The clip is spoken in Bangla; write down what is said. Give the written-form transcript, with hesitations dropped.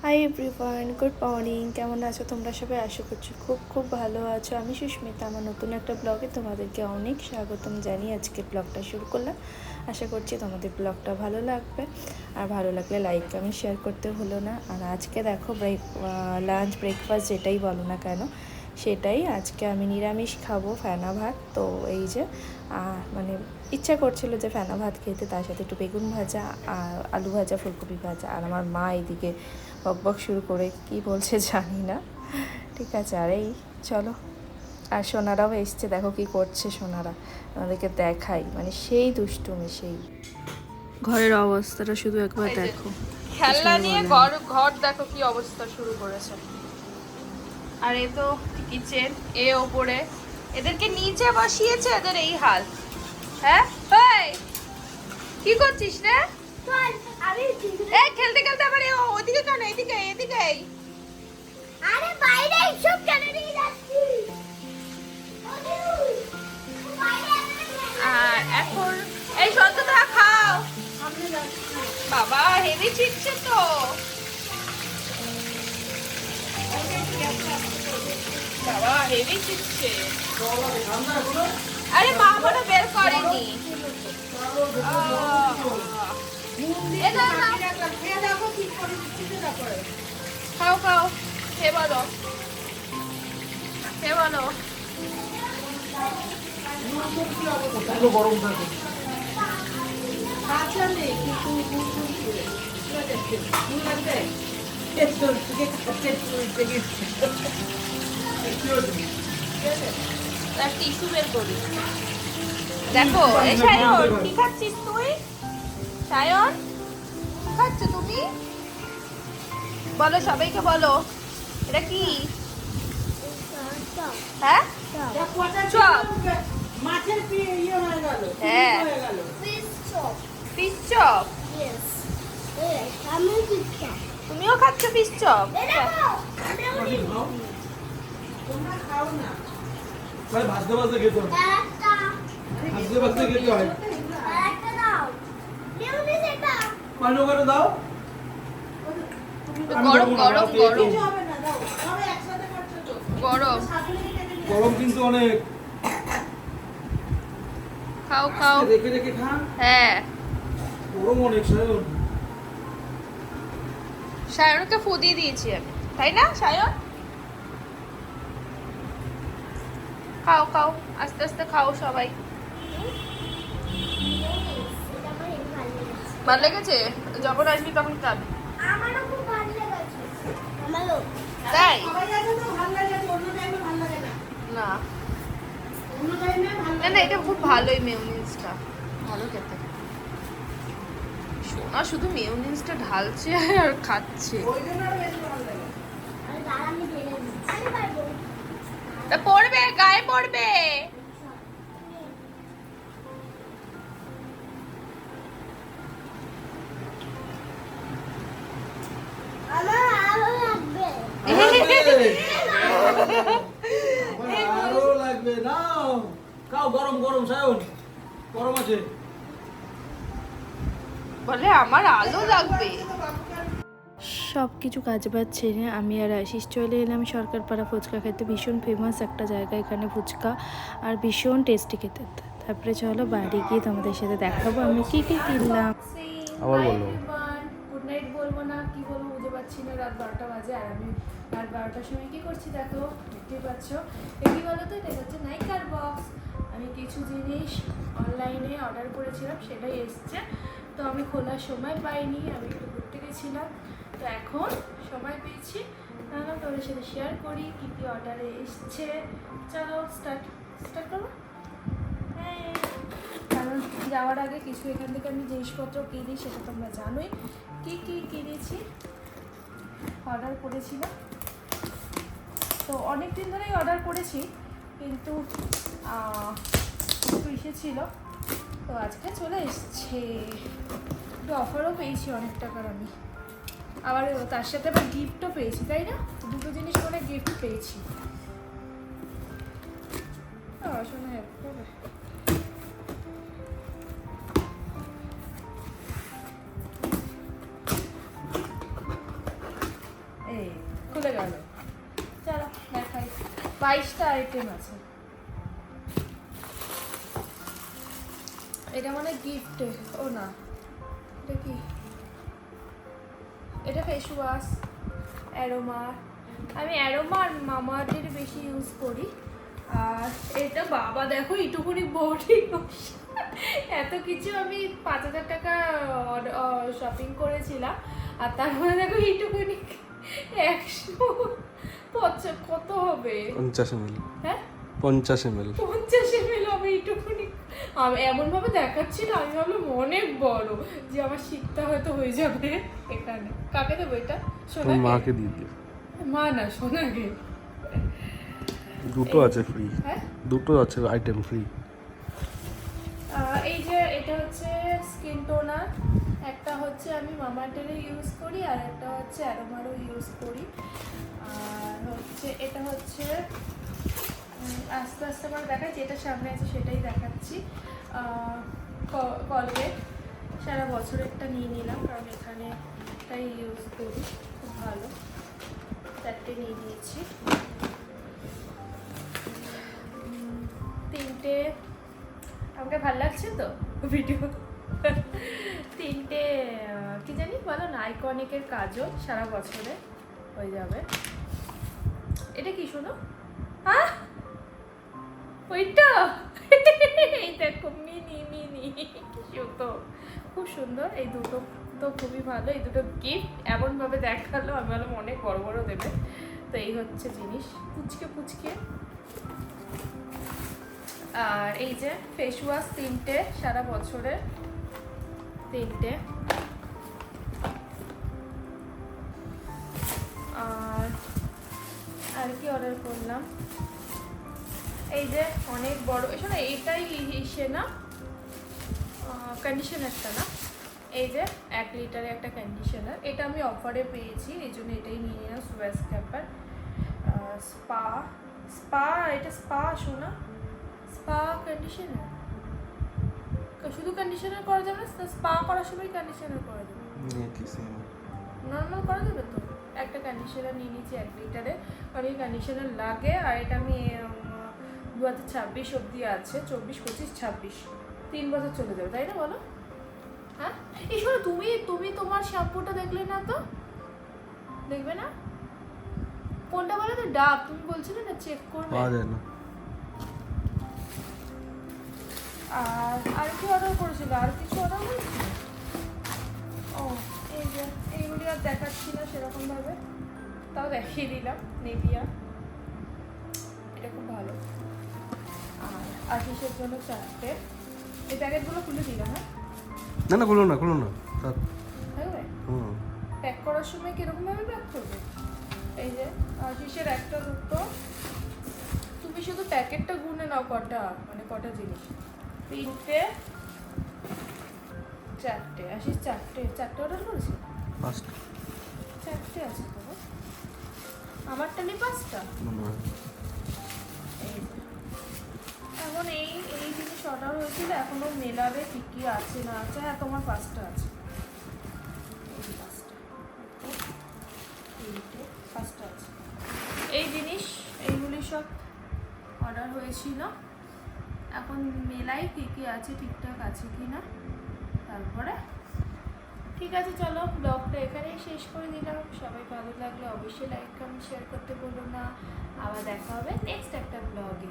Hi everyone, good morning. কেমন আছো তোমরা সবাই? আশা করছি খুব খুব ভালো আছো। আমি সুস্মিতা, আমার নতুন একটা ব্লগে তোমাদেরকে অনেক স্বাগতম জানিয়ে আজকে ব্লগটা শুরু করলাম। আশা করছি তোমাদের ব্লগটা ভালো লাগবে, আর ভালো লাগলে লাইক কমেন্ট শেয়ার করতে হলো না। আর আজকে দেখো লাঞ্চ ব্রেকফাস্ট যেটাই বলো না কেন, সেটাই আজকে আমি নিরামিষ খাবো, ফেনা ভাত। তো এই যে মানে ইচ্ছা করছিল যে ফেনা ভাত খেতে, তার সাথে একটু বেগুন ভাজা আর আলু ভাজা, ফুলকপি ভাজা। আর আমার মা এইদিকে বকবক শুরু করে কি বলছে জানি না। ঠিক আছে, আর এই চলো। আর সোনারাও এসছে, দেখো কি করছে সোনারা, আমাদেরকে দেখাই, মানে সেই দুষ্টুমি, সেই ঘরের অবস্থাটা শুধু একবার দেখো। খেলনা নিয়ে ঘর ঘর দেখো কি অবস্থা শুরু করেছে। আর এ তো কিচেন, এ ওপরে, এদেরকে নিচে বসিয়েছে, এদের এই হাল। হ্যাঁ এই কি করছিস রে? এই খেলতে খেলতে আবার ওদিকে কেন, এদিকে এদিকে। আরে বাইরে সব কেন নিয়ে যাচ্ছিস? আর এখন এই সন্ততা খাও। বাবা হেভি চিটছে তো। বাবা হেভি চিটছে। আরে মা মনে বের করেনি। খাও খাও, খেয়ে বলো, খেয়ে বলো। গরম থাকে। টিস্যু বের করি। দেখো এই সায়ন, কি খাচ্ছিস তুই? সায়ন কি খাচ্ছ তুমি? বলো সবাইকে, বলো এটা কি? হ্যাঁ চপ। মাছের ইয়ে হয়ে গেল, হ্যাঁ হয়ে গেল। Fish chop. আমি দিচ্ছি। তুমিও খাচ্ছ ফিশ চপ? তোমরা খাও না। ভাই ভাজতে ভাজতে খেতে হয়। ভাজতে ভাজতে খেতে হয়। পানি করে দাও। গরম গরম গরম গরম গরম কিন্তু অনেক। খাও খাও। রেখে রেখে খান। হ্যাঁ গরম অনেক সায়ন। সায়নকে ফু দিয়ে দিয়েছি আমি, তাই না সায়ন? খাও খাও, আস্তে আস্তে খাও সবাই। ভালো লেগেছে? যখন আসবি তখন খাবি। আমারও খুব ভালো লেগেছে। আমারও। তাই সবাই আছে তো ভালো লাগে, অন্য টাইমে ভালো লাগে না। না অন্য টাইমে ভালো না না, এটা খুব ভালোই, মেয়োনিজটা ভালো খেতে। সোনা শুধু মেয়োনিজটা ঢালছে আর খাচ্ছে। ওই জন্য আরো বেশি ভালো লাগে। আর দাঁড়া আমি ঢেলে দিই। আমি পারবো। তা পড়বে, গায়ে পড়বে। আমার আরো লাগবে। আরো লাগবে নাও। খাও, গরম গরম সায়ন, গরম আছে। বলে আমার আলো লাগবে। সব কিছু কাজবাজ ছেড়ে আমি আর আশিস চলে এলাম সরকারপাড়া ফুচকা খেতে। ভীষণ ফেমাস একটা জায়গা এখানে ফুচকা, আর ভীষণ টেস্টি খেতে। তারপরে চলো বাড়ি গিয়ে তোমাদের সাথে দেখাবো আমি কি কি কিনলাম। আবার বলবো। গুড নাইট বলবো না কি বলবো বুঝে পাচ্ছি না। রাত 12টা বাজে, আর আমি রাত 12টার সময় কি করছি দেখো, দেখতেই পাচ্ছ। কি বলো তো, এটা হচ্ছে নাইকার বক্স। আমি কিছু জিনিস অনলাইনে অর্ডার করেছিলাম, সেটাই এসছে। তো আমি খোলার সময় পাইনি, আমি একটু ঘুরতে গেছিলাম। তো এখন সময় পেয়েছি, তাহলে তোদের সাথে শেয়ার করি কী কী অর্ডারে এসছে। চলো স্টার্ট করো। হ্যাঁ, কারণ যাওয়ার আগে কিছু এখান থেকে আমি জিনিসপত্র কিনি, সেটা তোমরা জানোই কী কী কিনেছি, অর্ডার করেছিলাম। তো অনেক দিন ধরেই অর্ডার করেছি, কিন্তু একটু এসেছিলো, তো আজকে চলে এসছে। একটু অফারও পেয়েছি অনেক টাকার আমি, আবার তার সাথে আবার গিফটও পেয়েছি, তাই না? দুটো জিনিস করে গিফট পেয়েছি। শোনা হেল্প করবে। খুলে গেল। চলো দেখাই, 22টা আইটেম আছে। এটা মানে গিফট, ও না এটা কি, এটা ফেস ওয়াশ অ্যারোমা। আমি অ্যারোমা আর মামাআর্থের বেশি ইউজ করি। আর এটা বাবা দেখো এইটুকুনি বডি লোশন, এত কিছু আমি 5,000 টাকা শপিং করেছিলাম আর তারপরে দেখো এইটুকুনি 100 কত হবে, 50 ml। হ্যাঁ 50 ml। 50 ml হবে এইটুকুনি। আমি এমন ভাবে দেখাচ্ছিল, আমি ভাবলাম অনেক বড়, যে আমার শীতটা হয়তো হয়ে যাবে এখানে। কাকে দেবো এটা? তোর সোনাকে? মাকে দিয়ে দিও। মা না, সোনাকে। দুটো আছে ফ্রি, হ্যাঁ দুটো আছে আইটেম ফ্রি। এই যে এটা হচ্ছে স্কিন টোনার, একটা হচ্ছে আমি মামাআর্থেরও ইউজ করি আর একটা হচ্ছে অ্যারোমারও ইউজ করি। আর হচ্ছে এটা হচ্ছে আস্তে আস্তে করে দেখাচ্ছি, যেটা সামনে আছে সেটাই দেখাচ্ছি। কলগেট সারা বছরেরটা নিয়ে নিলাম, কারণ এখানে তাই ইউজ করি, খুব ভালো। 4টে নিয়ে নিয়েছি। 3টে, আমাকে ভালো লাগছে তো ভিডিও। 3টে কি জানি বলো না, আইকনিকের কাজল, সারা বছরে হয়ে যাবে। এটা কি শোনো, হ্যাঁ ওইটা, এই দেখো মিনি মিনি, কি সুন্দর, খুব সুন্দর। এই দুটো তো খুবই ভালো, এই দুটো গিফট এমন ভাবে দেখালো, আমি ভাবলাম অনেক বড় বড় দেবে। তো এই হচ্ছে জিনিস, পুচকে পুচকে। আর এই যে ফেস ওয়াশ 3টে, সারা বছরের 3টে। আর কি অর্ডার করলাম, এই যে অনেক বড়, শোনো এইটাই ইসে না, কন্ডিশনারটা না, এই যে 1 লিটারের একটা কন্ডিশনার, এটা আমি অফারে পেয়েছি, এই জন্য এটাই নিয়ে নিলাম। সুয়েস ক্যাপার স্পা, এটা স্পা শোনা, স্পা কন্ডিশনার, শুধু কন্ডিশনার করা যাবে না, স্পা করার সময় কন্ডিশনার করা যাবে, নর্মাল করা যাবে তো। একটা কন্ডিশনার নিয়ে নিয়েছি 1 লিটারে, কারণ এই কন্ডিশনার লাগে। আর এটা আমি 2026 অবধি আছে, 24, 25, 26, 3 বছর চলে যাবে, তাই না বলো? হ্যাঁ এই শোনো, তুমি তোমার শ্যাম্পুটা দেখলে না তো, দেখবে না কোনটা বলো তো? ডাব, তুমি বলছিলে না চেক করবে। পাওয়া যায় না। আর কি অর্ডার করেছিল, আর কিছু অর্ডার করেছিল? ও এই যে এইগুলি আর দেখাচ্ছি না সেরকম ভাবে, তাও দেখিয়ে দিলাম। নেভিয়া, এটা খুব ভালো। আর আশিসের জন্য 4টে, এই প্যাকেটগুলো খুলে দিলাম। হ্যাঁ না খুলো না থাক। থাকবে, প্যাক করার সময় কিরকম ভাবে প্যাক করবে? এই যে আশিসের একটা, দুটো, তুমি শুধু প্যাকেটটা গুনে নাও কটা, মানে কটা জিনিস। 3টে, 4টে, আশিস 4টে অর্ডার করেছি। 4টে আছে তো, আমারটা নেই 5টা। এই যে এখন এই জিনিস অর্ডার হয়েছিল, এখনো মেলাবে কি কি আছে না আছে। হ্যাঁ তোমার 5টা আছে, এই 5টা, 3টে, 5টা আছে। এই জিনিস এইগুলি সব অর্ডার হয়েছিল, এখন মেলাই কি কি আছে, ঠিকঠাক আছে কি না, তারপরে। ঠিক আছে চলো, ব্লগটা এখানেই শেষ করে দিলাম। সবাই ভালো লাগলে অবশ্যই লাইক কমেন্ট শেয়ার করতে বলো না। আবার দেখা হবে নেক্সট একটা ব্লগে।